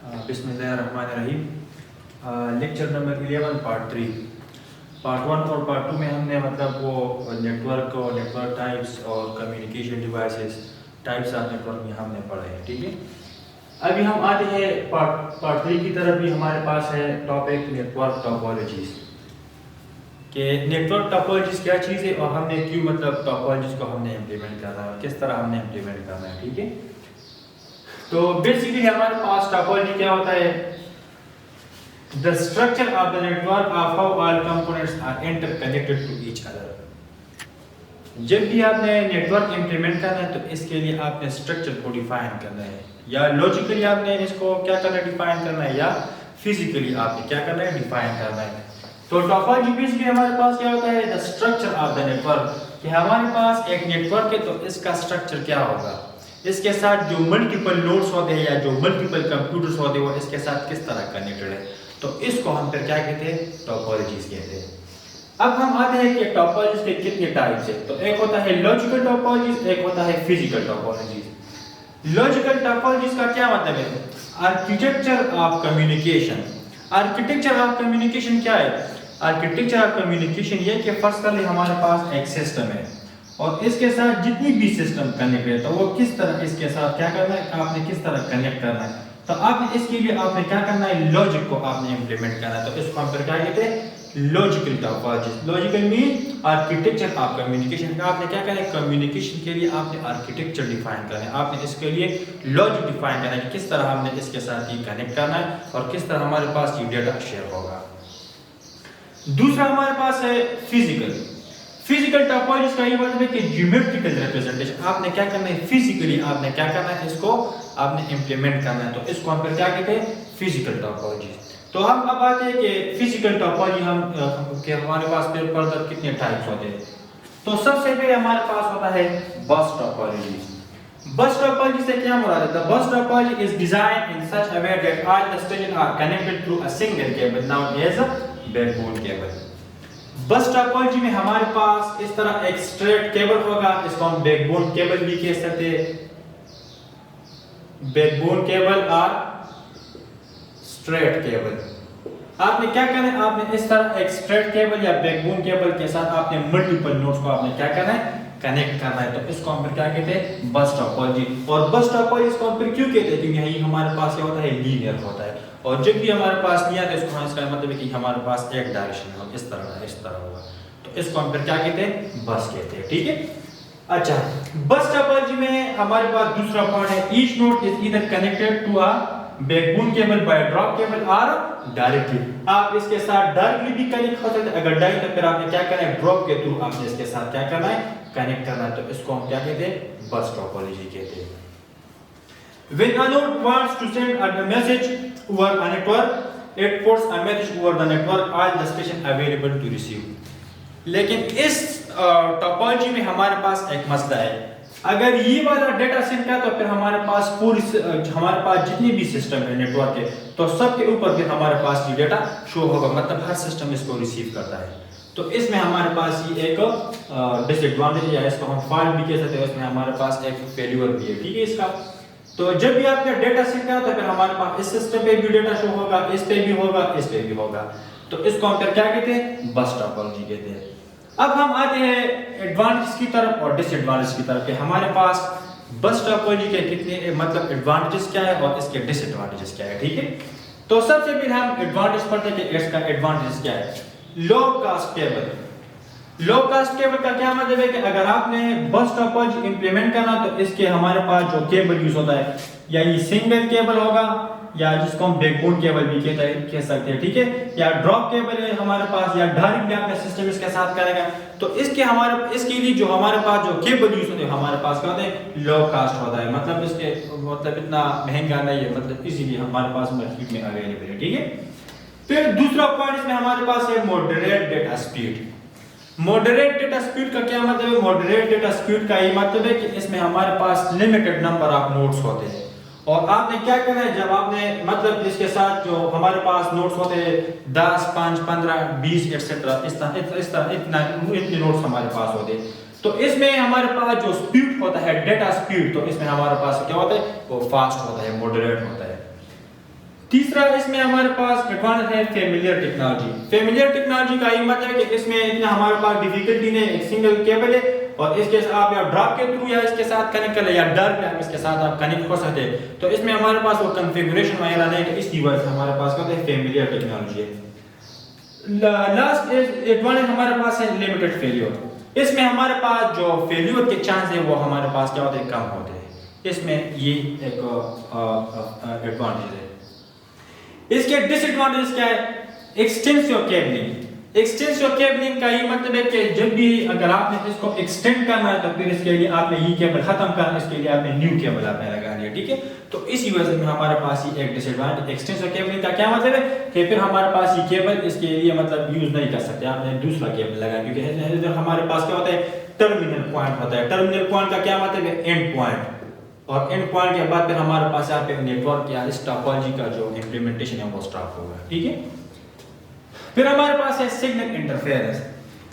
बिस्मिल्लाहिर्रहमानिर्रहीम। Lecture number 11 part 3। Part 1 और part 2 में हमने मतलब वो नेटवर्क और नेटवर्क टाइप्स और communication devices types of network में हमने पढ़े हैं, ठीक है। अभी हम आते हैं पार्ट 3 की तरफ। भी हमारे पास है टॉपिक नेटवर्क टोपोलॉजीज कि नेटवर्क टोपोलॉजीज क्या चीज़ है और हमने क्यों मतलब टोपोलॉजीज को हमने इम्प्लीमेंट करना है, किस तरह हमने इम्प्लीमेंट करना है, ठीक है। तो बेसिकली हमारे पास टोपोलॉजी क्या होता है? The structure of the network of how all components are interconnected to each other। जब भी आपने नेटवर्क इंप्लीमेंट करना है तो इसके लिए आपने स्ट्रक्चर को डिफाइन करना है, या लॉजिकली आपने इसको क्या करना है, डिफाइन करना है, या फिजिकली आपने क्या करना है, डिफाइन करना है। तो टोपोलॉजी बेसिकली हमारे पास क्या होता है? The structure of the network, कि हमारे पास एक नेटवर्क है तो इसका स्ट्रक्चर क्या होगा, इसके साथ जो मल्टीपल नोड्स होते हैं या जो मल्टीपल कंप्यूटर्स होते हैं वो इसके साथ किस तरह कनेक्टेड है। तो इसको हम फिर क्या कहते हैं? टोपोलॉजीज कहते हैं। अब हम आते हैं कि टोपोलॉजीज के कितने टाइप्स हैं। तो एक होता है लॉजिकल टोपोलॉजीज, एक होता है फिजिकल टोपोलॉजीज। लॉजिकल टोपोलॉजीज का क्या मतलब है? Architecture of communication. Architecture of communication क्या है? आर्किटेक्चर ऑफ कम्युनिकेशन ये कि फर्स्ट कर ले हमारे पास एक सिस्टम है और इसके साथ जितनी भी सिस्टम कनेक्ट है तो वो किस तरह इसके साथ क्या करना है, आपने किस तरह कनेक्ट करना है। तो आपने इसके लिए आपने क्या करना है, लॉजिक को आपने इंप्लीमेंट करना है। तो इसको हम फिर क्या कहते हैं? Logical topology. Logical mean architecture of communication. आपने क्या करना है, कम्युनिकेशन के लिए आपने आर्किटेक्चर डिफाइन करना है, आपने इसके लिए लॉजिक डिफाइन करना है कि किस तरह हमने इसके साथ ये कनेक्ट करना है और किस तरह हमारे पास ये डेटा शेयर होगा। दूसरा हमारे पास है फिजिकल। फिजिकल टोपोलॉजी का ये मतलब है कि ज्योमेट्रिकल रिप्रेजेंटेशन। आपने क्या करना है, फिजिकली आपने क्या करना है, इसको आपने इंप्लीमेंट करना है। तो इसको हम फिर क्या कहते हैं? Physical topology. तो हम अब आते हैं कि फिजिकल टोपोलॉजी हमारे पास फिर फर्दर कितने टाइप्स होते हैं। तो सबसे पहले हमारे पास होता है बस टोपोलॉजी। बस टोपोलॉजी से क्या मुराद है? The bus topology is designed in such a way that all the stations are connected through a single cable known as backbone cable. Bus topology में हमारे पास इस तरह एक स्ट्रेट केबल होगा, इसको हम बैकबोन केबल भी कह सकते हैं। बैकबोन केबल और स्ट्रेट केबल। आपने क्या करना है, आपने इस तरह एक स्ट्रेट केबल या बैकबोन केबल के साथ आपने मल्टीपल नोड्स को आपने क्या करना है, कनेक्ट करना है। तो इसको हम फिर क्या कहते हैं? बस टोपोलॉजी। और बस टोपोलॉजी को हम फिर क्यों कहते हैं? क्योंकि यही हमारे पास क्या होता है, लीनियर होता है। और जब भी हमारे पास लिया तो इसको इसका मतलब है कि हमारे पास एक डायरेक्शन है, इस तरह होगा। तो इसको हम फिर क्या कहते हैं? बस कहते हैं, ठीक है। अच्छा, बस टोपोलॉजी में हमारे पास दूसरा पॉइंट है, each node is either connected to a backbone cable by drop cable और डायरेक्टली। आप इसके साथ डायरेक्टली भी कनेक्ट हो सकते हैं, अगर डायरेक्ट तो फिर आपने क्या करना है, ड्रॉप के थ्रू आपने इसके साथ क्या करना है, कनेक्ट करना है। तो इसको हम क्या कहते हैं? बस टोपोलॉजी कहते हैं। When a node wants to send a message over a network, it puts a message over the network all the station available to receive। लेकिन इस टोपोलॉजी में हमारे पास एक मसला है। अगर ये वाला डेटा सेंड का तो फिर हमारे पास हमारे पास जितनी भी सिस्टम है नेटवर्क के, तो सबके ऊपर फिर हमारे पास ये डेटा शो होगा, मतलब हर सिस्टम इसको रिसीव करता है। तो इसमें हमारे पास ये एक डिसएडवांटेज या इसको हम फॉल्ट भी कह सकते हैं, इसमें हमारे पास एक फेल्यूर भी है, ठीक है इसका। तो जब भी आपने डेटा सेंड किया तो फिर हमारे पास इस सिस्टम पे भी डेटा शो होगा, इस पे भी होगा, इस पे भी होगा। तो इसको हम फिर क्या कहते हैं? बस टोपोलॉजी कहते हैं। अब हम आते हैं एडवांटेज की तरफ और डिसएडवांटेज की तरफ कि हमारे पास बस टोपोलॉजी के कितने मतलब एडवांटेजेस क्या है और इसके डिसएडवांटेजेस क्या है, ठीक है। तो सबसे पहले हम एडवांटेज पढ़ते हैं कि इसका एडवांटेज क्या है। लो कास्ट केबल। लो कास्ट केबल का क्या मतलब है कि अगर आपने बस टोपोलॉजी इंप्लीमेंट करना तो इसके हमारे पास जो केबल यूज होता है, या ये सिंगल केबल होगा या जिसको हम बैकबोन केबल भी कह सकते हैं, ठीक है, या ड्रॉप केबल है हमारे पास, या डायरेक्टली आपका सिस्टम इसके साथ करेगा। तो इसके लिए जो हमारे पास जो केबल यूज होते हैं हमारे पास क्या होते हैं, लो कास्ट होता है, मतलब इसके मतलब इतना महंगा नहीं है, मतलब इजीली हमारे पास मार्केट में अवेलेबल है, ठीक है। फिर दूसरा पॉइंट इसमें हमारे पास है moderate data speed. Moderate data speed का क्या मतलब है? मॉडरेट डेटा स्पीड का ये मतलब है कि इसमें हमारे पास लिमिटेड नंबर ऑफ नोड्स होते हैं और आपने क्या करना है, जब आपने मतलब इसके साथ जो हमारे पास नोड्स होते हैं 10, 5, 15, 20 एक्सेट्रा, इस तरह इतने नोड्स हमारे पास होते हैं। तो इसमें हमारे पास जो स्पीड होता है डेटा स्पीड, तो इसमें हमारे पास क्या होता है, वो फास्ट होता है, मॉडरेट होता है। तीसरा इसमें हमारे पास एडवांटेज है फेमिलियर टेक्नोलॉजी। फेमिलियर टेक्नोलॉजी का ये मतलब है कि इसमें इतना हमारे पास डिफिकल्टी नहीं, एक सिंगल केबल है और इसके आप या ड्रॉप के थ्रू या इसके साथ कनेक्ट कर ले या डायरेक्ट आप इसके साथ आप कनेक्ट हो सकते हैं। तो इसमें हमारे पास वो कॉन्फ़िगरेशन वगैरह नहीं, तो इसकी वजह से हमारे पास क्या होता है फेमिलियर टेक्नोलॉजी है। लास्ट एडवांटेज हमारे पास है लिमिटेड फेलियर। इसमें हमारे पास जो फेलियर के चांस है वो हमारे पास क्या होते हैं कम होते हैं। इसमें ये एक एडवांटेज है। इसके डिसएडवांटेज क्या है? Extensive cabling. एक्सटेंसिव केबलिंग का ये मतलब है कि जब भी अगर आपने इसको एक्सटेंड करना है तो फिर इसके लिए आपने ये केबल खत्म करना है, इसके लिए आपने न्यू केबल आपने लगा लिया, ठीक है। तो इसी वजह से हमारे पास ये एक डिसएडवांटेज। एक्सटेंसिव केबलिंग का क्या मतलब है कि फिर हमारे पास ये केबल इसके लिए मतलब यूज नहीं कर सकते, आपने दूसरा केबल लगाया, क्योंकि हमारे पास क्या होता है टर्मिनल पॉइंट होता है। टर्मिनल पॉइंट का क्या मतलब है एंड पॉइंट, और एंड पॉइंट के बाद फिर हमारे पास यहाँ पे नेटवर्क या इस टोपोलॉजी का जो इंप्लीमेंटेशन है वो स्टॉप होगा, ठीक है। फिर हमारे पास है सिग्नल इंटरफेरेंस।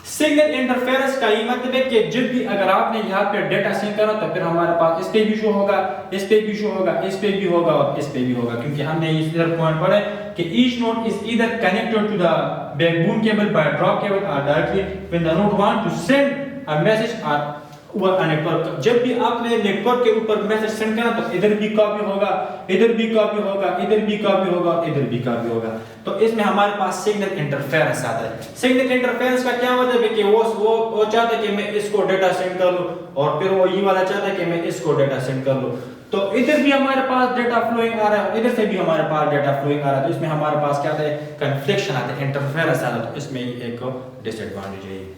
सिग्नल इंटरफेरेंस का ये मतलब है कि जब भी अगर आपने यहाँ पे डेटा सेंड करा तो फिर हमारे पास इस पे भी शो होगा, इस पे भी शो होगा, इस पे भी होगा और इस पे भी होगा, क्योंकि हमने इधर पॉइंट पढ़ा है कि each node is either connected to the backbone cable by drop cable और directly when the node want to send a message और नेटवर्क। जब भी आपने नेटवर्क के ऊपर मैसेज सेंड करना तो इधर भी कॉपी होगा, इधर भी कॉपी होगा, इधर भी कॉपी होगा, इधर भी कॉपी होगा। तो इसमें हमारे पास सिग्नल इंटरफेरेंस आता है। सिग्नल इंटरफेरेंस का क्या मतलब है कि वो चाहता है कि मैं इसको डेटा सेंड कर लूं और फिर वो ये वाला चाहता है कि मैं इसको डेटा सेंड कर लूं। तो इधर भी हमारे पास डेटा फ्लोइंग आ रहा है, इधर से भी हमारे पास डेटा फ्लोइंग आ रहा है, तो इसमें हमारे पास क्या आता है कन्फ्लिक्शन आता है, इंटरफेरेंस आता है। तो इसमें एक डिसएडवांटेज है।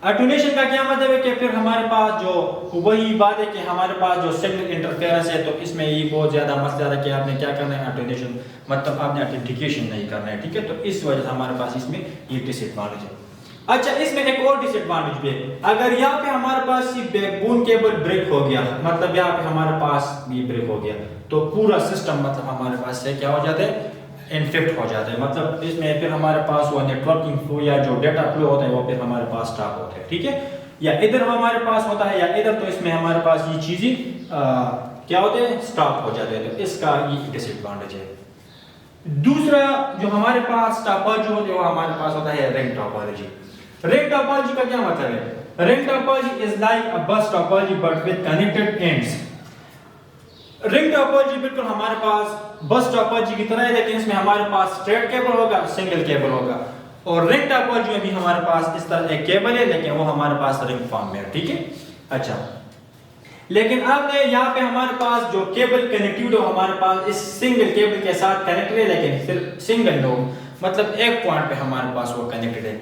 अटेन्यूएशन का क्या मतलब है कि फिर हमारे पास जो वही बात है कि हमारे पास जो सिग्नल इंटरफेरेंस है तो इसमें ये बहुत ज्यादा मसला है कि आपने क्या करना है अटेन्यूएशन मतलब आपने ऑथेंटिकेशन नहीं करना है, ठीक है। तो इस वजह से हमारे पास इसमें ये डिसएडवांटेज है। अच्छा, इसमें एक और डिसएडवांटेज भी है। अगर यहाँ पे हमारे पास ये बैकबोन केबल ब्रेक हो गया, मतलब यहाँ पे हमारे पास ये ब्रेक हो गया तो पूरा सिस्टम मतलब हमारे पास से क्या हो जाता है इनफेक्ट हो जाता है। मतलब इसमें फिर हमारे पास वो नेटवर्किंग फ्लो या जो डेटा फ्लो होता है वो फिर हमारे पास स्टॉप होता है, ठीक है। या इधर हमारे पास होता है या इधर, तो इसमें हमारे पास ये चीजें क्या होते हैं स्टॉप हो जाते हैं। तो इसका ये डिसएडवांटेज है। दूसरा जो हमारे पास टोपोलॉजी होती है वो हमारे पास होता है रिंग टोपोलॉजी। रिंग टोपोलॉजी का क्या मतलब है? रिंग टोपोलॉजी इज लाइक अ बस topology but with connected ends. Ring topology बिल्कुल हमारे पास बस टोपोलॉजी की तरह है, लेकिन इसमें हमारे पास स्ट्रेट केबल होगा, सिंगल केबल होगा। और रिंग टोपोलॉजी में भी हमारे पास इस तरह एक केबल है लेकिन वो हमारे पास रिंग फॉर्म में है, ठीक है। अच्छा, लेकिन आपने यहाँ पे हमारे पास जो केबल कनेक्टिविटी हो हमारे पास इस सिंगल केबल के साथ कनेक्टेड है, लेकिन सिर्फ सिंगल नोड मतलब एक पॉइंट पे हमारे पास वो कनेक्टेड है।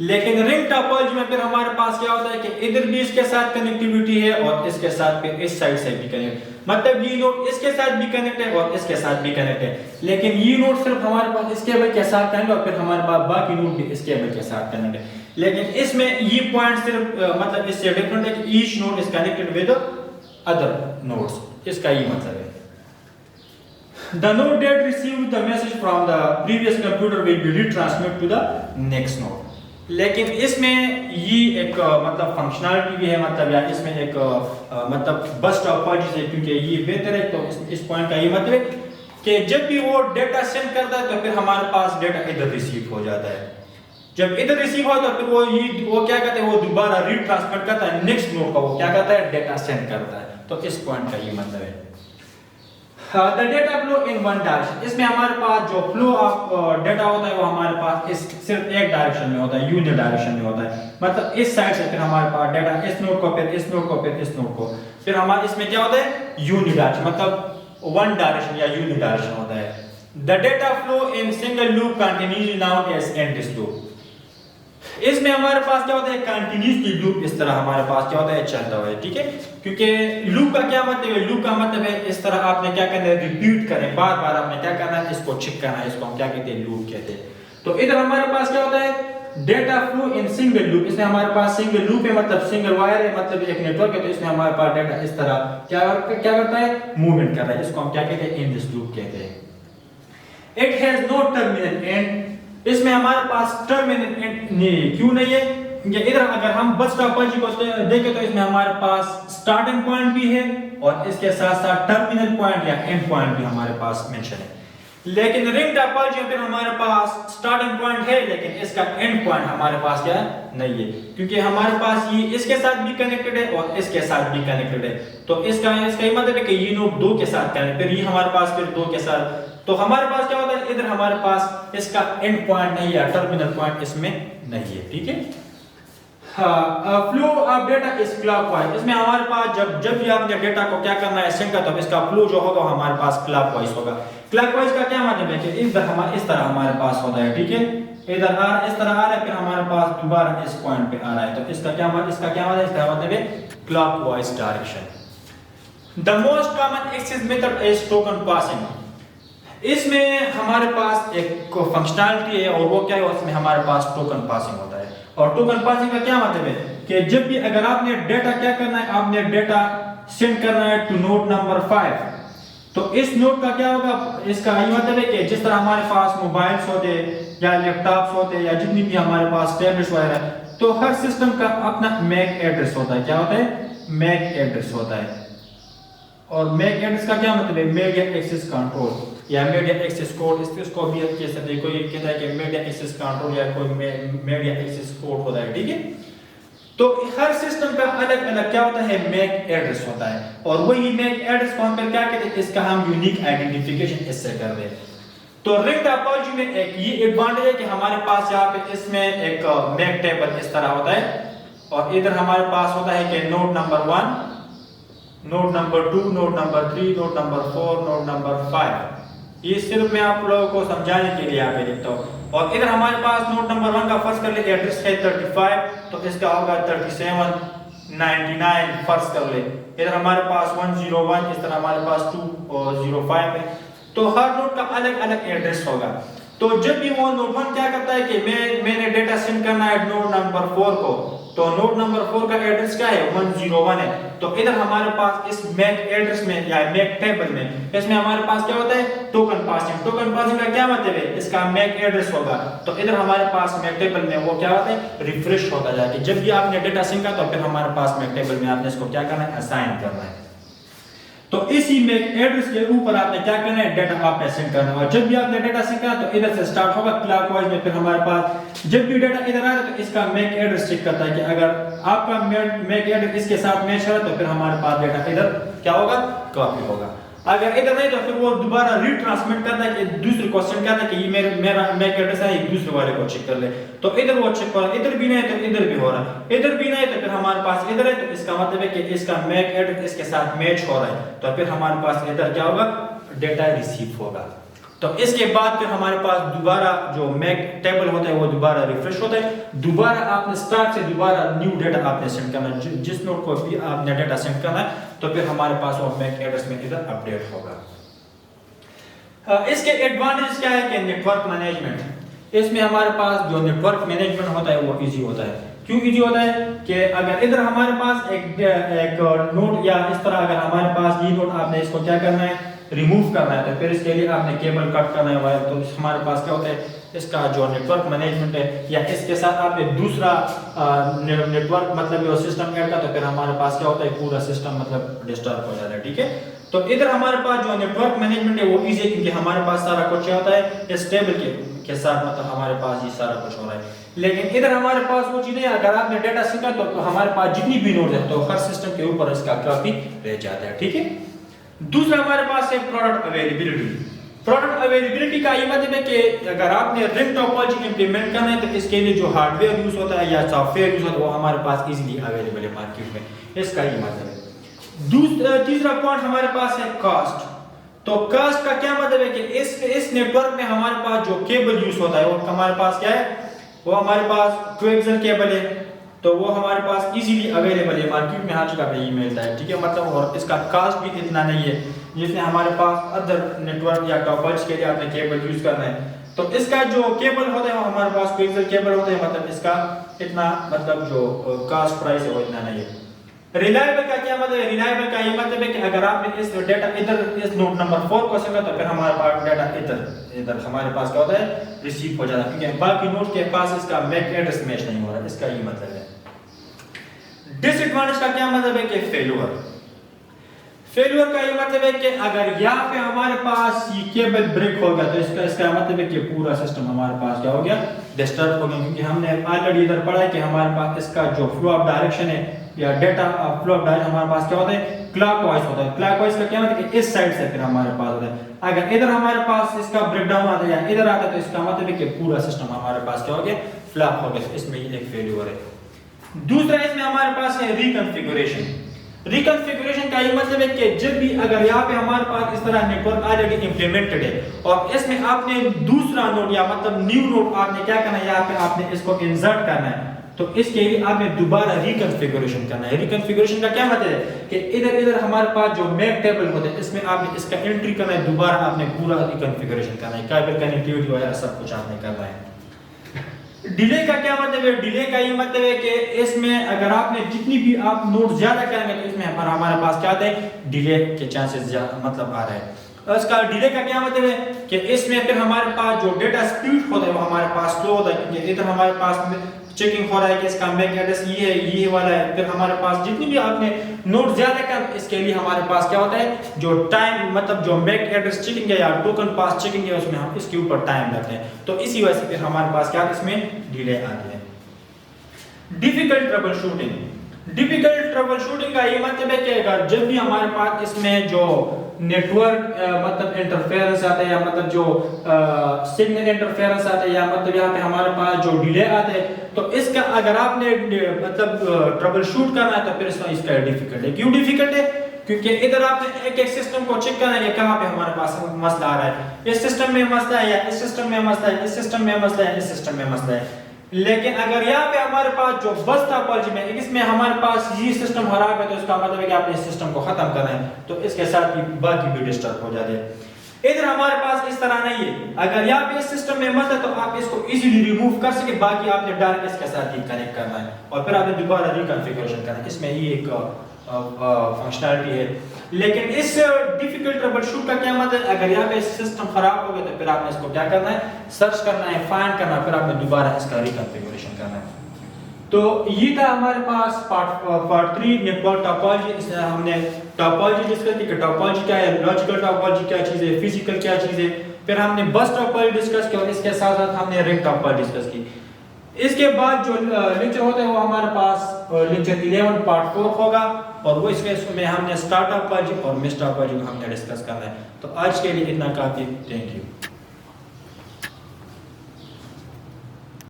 लेकिन रिंग टोपोलॉजी में फिर हमारे पास क्या होता है कि इधर भी इसके साथ कनेक्टिविटी है और इसके साथ फिर इस साइड से भी कनेक्ट, मतलब ये नोड इसके साथ भी कनेक्ट है और इसके साथ भी कनेक्ट है। लेकिन ये नोड सिर्फ हमारे पास इस केबल के साथ कनेक्ट है और फिर हमारे पास बाकी नोड भी इस केबल के साथ कनेक्ट है। लेकिन इसमें ये पॉइंट सिर्फ मतलब इससे डिफरेंट है कि each node is connected with other nodes, इसका ये मतलब है। The node that received the message from the previous computer will be retransmitted to the next node. लेकिन इसमें ये एक मतलब फंक्शनलिटी भी है, मतलब या इसमें एक मतलब बस टोपोलॉजी से क्योंकि ये बेहतर है। तो इस पॉइंट का ये मतलब है कि जब भी वो डेटा सेंड करता है तो फिर हमारे पास डेटा इधर रिसीव हो जाता है। जब इधर रिसीव हो तो फिर वो क्या करते हैं वो दोबारा रीट्रांसमिट करता है नेक्स्ट नोड का, वो क्या करता है डेटा सेंड करता है। तो इस पॉइंट का ये मतलब है। The data flow in one direction, इसमें हमारे पास जो फ्लो ऑफ डेटा होता है वो हमारे पास सिर्फ एक डायरेक्शन में होता है, यूनि डायरेक्शन में होता है। मतलब इस साइड से फिर हमारे पास डेटा इस नोड को फिर इस नोड को फिर इस नोड को, फिर हमारे इसमें क्या होता है यूनि डायरेक्शन मतलब वन डायरेक्शन या यूनि डायरेक्शन होता है। The data flow in single loop continuously known as endless loop। इसमें हमारे पास क्या होता है कंटिन्यूअसली लूप इस तरह हमारे पास क्या होता है चलता हुआ है, ठीक है। क्योंकि लूप का क्या मतलब है? लूप का मतलब है इस तरह आपने क्या करना है रिपीट करें, बार बार आपने क्या करना है इसको चेक करना है, इसको हम क्या कहते हैं लूप कहते हैं। तो इधर हमारे पास क्या होता है data flow in single loop, इसमें हमारे पास सिंगल लूप है मतलब सिंगल वायर है, मतलब एक नेटवर्क है। तो इसमें हमारे पास डेटा इस तरह क्या करता है मूवमेंट कर रहा है, इसको हम क्या कहते हैं एंडलेस लूप कहते हैं। It has no terminal end, इसमें हमारे पास टर्मिनल एंड नहीं, क्यों नहीं है? इधर अगर हम बस टोपोलॉजी को देखें तो इसमें हमारे पास स्टार्टिंग पॉइंट भी है और इसके साथ साथ टर्मिनल पॉइंट या एंड पॉइंट भी हमारे पास मेंशन है। लेकिन रिंग टोपोलॉजी में फिर हमारे पास स्टार्टिंग पॉइंट है लेकिन इसका एंड पॉइंट हमारे पास क्या नहीं है, क्योंकि हमारे पास ये इसके साथ भी कनेक्टेड है और इसके साथ भी कनेक्टेड है। तो इसका मतलब है कि ये नोड दो के साथ कनेक्टेड, फिर ये हमारे पास फिर दो के साथ, तो हमारे पास क्या होता है इधर हमारे पास इसका एंड पॉइंट नहीं है, टर्मिनल पॉइंट इसमें नहीं है, ठीक है। Flow of data is clockwise, इसमें हमारे पास जब भी आपने डेटा को क्या करना है सेंड करना, तो इसका फ्लो जो होगा हमारे पास क्लॉकवाइज होगा। क्लॉकवाइज का क्या मतलब है कि इस तरह हमारे पास होता है, ठीक है, इधर इस तरह आ रहा है, फिर हमारे पास दोबारा इस पॉइंट पे आ रहा है, तो इसका क्या मतलब है, इसका मतलब है clockwise direction. The most common access method is token passing, इसमें हमारे पास एक फंक्शनैलिटी है और वो क्या है, उसमें हमारे पास टोकन पासिंग होता है। और टोकन पासिंग का क्या मतलब है कि जब भी अगर आपने डेटा क्या करना है, आपने डेटा सेंड करना है टू नोड नंबर 5, तो इस नोड का क्या होगा, इसका ये मतलब है कि जिस तरह हमारे पास मोबाइल्स होते या लैपटॉप्स होते या जितनी भी हमारे पास टैबलेट्स वगैरह, तो हर सिस्टम का अपना मैक एड्रेस होता है। क्या होता है, मैक एड्रेस होता है। और मैक एड्रेस का क्या मतलब है, मीडिया एक्सेस कंट्रोल या मीडिया एक्सेस कोड, इसको भी कह सकते हैं, कोई कहता है कि मीडिया एक्सेस कंट्रोल या कोई मीडिया एक्सेस कोड होता है, ठीक है। तो हर सिस्टम का अलग अलग क्या होता है, मैक एड्रेस होता है, और वही मैक एड्रेस को हम क्या कहते हैं, इसका हम यूनिक आइडेंटिफिकेशन इससे कर रहे हैं। तो रिंग टोपोलॉजी में एक ये एडवांटेज है कि हमारे पास यहाँ पे इसमें एक मैक टेबल इस तरह होता है, और इधर हमारे पास होता है कि node number 1, node number 2, node number 3, node number 4, node number 5। ये सिर्फ मैं आप लोगों को समझाने के लिए यहाँ पे लिखता हूँ। और इधर हमारे पास नोड नंबर 1 का फर्ज कर ले एड्रेस है 35, तो इसका होगा 37 99 फर्ज कर ले। इधर हमारे पास 101, इस तरह हमारे पास 205 है, तो हर नोड का अलग अलग एड्रेस होगा। तो जब भी वो नोड 1 क्या करता है कि मैंने डेटा सेंड करना है नोड नंबर 4 को, तो नोड नंबर 4 का एड्रेस क्या है, 101 है। तो इधर हमारे पास इस मैक एड्रेस में या मैक टेबल में इसमें हमारे पास क्या होता है, टोकन पासिंग। टोकन पासिंग का क्या मतलब है, इसका मैक एड्रेस होगा, तो इधर हमारे पास मैक टेबल में वो क्या होता है, रिफ्रेश होता जाता है। जब भी आपने डेटा सेंड किया तो फिर हमारे पास मैक टेबल में आपने इसको क्या करना है, असाइन करना है। तो इसी मैक एड्रेस के ऊपर आपने क्या करना है, डेटा आपने सेंड करना है। और जब भी आपने डेटा सेंड करा तो इधर से स्टार्ट होगा क्लॉकवाइज में, फिर हमारे पास जब भी डेटा इधर आ रहा है तो इसका मैक एड्रेस चेक करता है कि अगर आपका मैक एड्रेस इसके साथ मैच है तो फिर हमारे पास डेटा इधर क्या होगा, कॉपी होगा। अगर इधर नहीं तो फिर वो दोबारा रीट्रांसमिट करता है कि दूसरे क्वेश्चन करता है कि ये मेरा मैक एड्रेस है, एक दूसरे वाले को चेक कर ले। तो इधर वो चेक कर, इधर भी नहीं तो इधर भी हो रहा है, इधर भी नहीं तो फिर हमारे पास इधर है, तो इसका मतलब है कि इसका मैक एड्रेस इसके साथ मैच हो रहा है, तो फिर हमारे पास इधर क्या होगा, डेटा रिसीव होगा। तो इसके बाद फिर हमारे पास दोबारा जो मैक टेबल होता है वो दोबारा रिफ्रेश होता है, दोबारा आपने स्टार्ट से दोबारा न्यू डेटा आपने सेंड करना है, जिस नोड को भी आपने डेटा सेंड करना है, तो फिर हमारे पास वो मैक एड्रेस में इधर अपडेट होगा। इसके एडवांटेज क्या है कि नेटवर्क मैनेजमेंट, इसमें हमारे पास जो नेटवर्क मैनेजमेंट होता है वो इजी होता है। क्यों इजी होता है कि अगर इधर हमारे पास एक नोड या इस तरह अगर हमारे पास ये नोड आपने इसको क्या करना है, रिमूव करना है, तो फिर इसके लिए आपने केबल कट करना है, तो हमारे पास क्या होता है, इसका जो नेटवर्क मैनेजमेंट है या इसके साथ आपने दूसरा नेटवर्क मतलब जो सिस्टम ऐड करता है, तो फिर हमारे पास क्या होता है, पूरा सिस्टम मतलब डिस्टर्ब हो जाता है, ठीक है। तो इधर हमारे पास जो नेटवर्क मैनेजमेंट है वो इजी है, क्योंकि हमारे पास सारा कुछ क्या होता है, स्टेबल के साथ मतलब हमारे पास ये सारा कुछ हो रहा है। लेकिन इधर हमारे पास वो चीज है, अगर आपने डेटा सीखा तो हमारे पास जितनी भी नोड है तो हर सिस्टम के ऊपर इसका कॉपी रह जाता है, ठीक है। दूसरा हमारे पास है प्रोडक्ट अवेलेबिलिटी। प्रोडक्ट अवेलेबिलिटी का ये मतलब है कि अगर आपने रिंग टोपोलॉजी इंप्लीमेंट करना है तो इसके लिए जो हार्डवेयर यूज होता है या सॉफ्टवेयर यूज होता है वो हमारे पास इजीली अवेलेबल है मार्केट में, इसका ये मतलब है। तीसरा पॉइंट हमारे पास है कॉस्ट। तो कॉस्ट का क्या मतलब है कि इस नेटवर्क में हमारे पास जो केबल यूज होता है वो हमारे पास क्या है, वो हमारे पास कोएक्सियल केबल है, तो वो हमारे पास इजीली अवेलेबल है, मार्केट में हर जगह पे ये मिलता है, ठीक है। मतलब और इसका कॉस्ट भी इतना नहीं है जिसमें हमारे पास अदर नेटवर्क या टॉपर्स के लिए आपने केबल यूज करना है। तो इसका जो केबल होता है वो हमारे पास कोएक्सियल केबल होता है, मतलब इसका इतना मतलब जो कॉस्ट प्राइस है वो इतना नहीं है। रिलायबल का क्या मतलब है, रिलायबल का ये मतलब है कि अगर आपने इस डेटा इधर इस नोड नंबर 4 को सेंड किया तो फिर हमारे पास डेटा इधर हमारे पास क्या होता है, रिसीव हो जाता है, क्योंकि बाकी नोड के पास इसका मैक एड्रेस मैच नहीं हो रहा, इसका ये मतलब है। डिसएडवांटेज का क्या मतलब है कि फेल्योर। फेलियर का ये मतलब है कि अगर यहाँ पे हमारे पास ये केबल ब्रेक हो गया तो इसका मतलब है कि पूरा सिस्टम हमारे पास क्या हो गया, डिस्टर्ब हो गया, क्योंकि हमने ऑलरेडी इधर पढ़ा है कि हमारे पास इसका जो फ्लो ऑफ डायरेक्शन है या डेटा फ्लो ऑफ डायरेक्शन हमारे पास क्या होता है, क्लॉकवाइज होता है। क्लॉकवाइज का क्या मतलब है कि इस साइड से फिर हमारे पास होता है। अगर इधर हमारे पास इसका ब्रेकडाउन आता है या इधर आता है तो इसका मतलब है कि पूरा सिस्टम हमारे पास क्या हो गया, फ्लॉप हो गया। इसमें ये एक फेलियर है। दूसरा इसमें हमारे पास है रिकॉन्फ़िगरेशन। रिकॉन्फ़िगरेशन का ये मतलब है कि जब भी अगर यहाँ पे हमारे पास इस तरह नेटवर्क ऑलरेडी इंप्लीमेंटेड है और इसमें आपने दूसरा नोड या मतलब न्यू नोड आपने क्या करना है, यहाँ पे आपने इसको इंसर्ट करना है, तो इसके लिए आपने दोबारा रिकॉन्फ़िगरेशन करना है। रिकॉन्फ़िगरेशन का क्या मतलब है कि इधर हमारे पास जो मैक टेबल होते हैं इसमें आपने इसका एंट्री करना है, दोबारा आपने पूरा रिकॉन्फ़िगरेशन करना है, केबल कनेक्टिविटी वगैरह सब कुछ आपने करना है। डिले का क्या मतलब है, डिले का ये मतलब है कि इसमें अगर आपने जितनी भी आप नोड ज्यादा करेंगे तो इसमें हमारे पास क्या आता है, डिले के चांसेस मतलब आ रहा है। इसका डिले का क्या मतलब है कि इसमें फिर हमारे पास जो डेटा स्पीड होता है वो हमारे पास स्लो होता है, क्योंकि इधर हमारे पास चेकिंग हो रहा है कि इसका मैक एड्रेस ये वाला है। फिर हमारे पास जितनी भी आपने नोड ज्यादा कर इसके लिए हमारे पास क्या होता है, जो टाइम मतलब जो मैक एड्रेस चेकिंग है या टोकन पास चेकिंग है उसमें हम इसके ऊपर टाइम लगते हैं, तो इसी वजह से फिर हमारे पास क्या इसमें डिले आती है। Difficult trouble shooting. Difficult trouble shooting का ये मतलब है कि अगर जब भी हमारे पास इसमें जो नेटवर्क मतलब इंटरफेरेंस आता है या मतलब जो सिग्नल इंटरफेरेंस आता है या मतलब यहाँ पे हमारे पास जो डिले आता है, तो इसका अगर आपने मतलब ट्रबल शूट करना है तो फिर इसका डिफिकल्ट है। क्यों डिफिकल्ट है, क्योंकि इधर आपने एक सिस्टम को चेक करना है कहाँ पे हमारे पास मसला आ रहा है, इस सिस्टम में मसला है या इस सिस्टम में मसला है, इस सिस्टम में मसला है, इस सिस्टम में मसला है। लेकिन अगर यहाँ पे हमारे पास जो बस टोपोलॉजी में इसमें हमारे पास ये सिस्टम खराब है तो इसका मतलब है कि आपने इस सिस्टम को खत्म करना है, तो इसके साथ ही बाकी भी डिस्टर्ब हो जाते हैं। इधर हमारे पास इस तरह नहीं है, अगर यहाँ पे इस सिस्टम में मसला है तो आप इसको इजीली रिमूव कर सके, बाकी आपने डायरेक्ट इसके साथ ही कनेक्ट करना है और फिर आपने दोबारा रिकॉन्फ़िगरेशन करना है। इसमें ये एक फंक्शनैलिटी है। लेकिन इस डिफिकल्ट ट्रबल शूट का क्या मतलब है, अगर यहाँ पे सिस्टम खराब हो गया तो फिर आपने इसको क्या करना है, सर्च करना है, फाइंड करना है, फिर आपने दोबारा इसका रिकॉन्फ़िगरेशन करना है। तो ये था हमारे पास पार्ट 3 नेटवर्क टोपोलॉजी। इसमें हमने टोपोलॉजी डिस्कस की कि टोपोलॉजी क्या है, लॉजिकल टोपोलॉजी क्या चीज़ है, फिजिकल क्या चीज़ है, फिर हमने बस टोपोलॉजी डिस्कस की और इसके साथ साथ हमने रिंग टोपोलॉजी डिस्कस की। इसके बाद जो लेक्चर होता है वो हमारे पास लेक्चर 11 पार्ट 4 होगा और वो इसमें हमने स्टार टोपोलॉजी और मिस टोपोलॉजी को हमने डिस्कस करना है। तो आज के लिए इतना काफी, थैंक यू।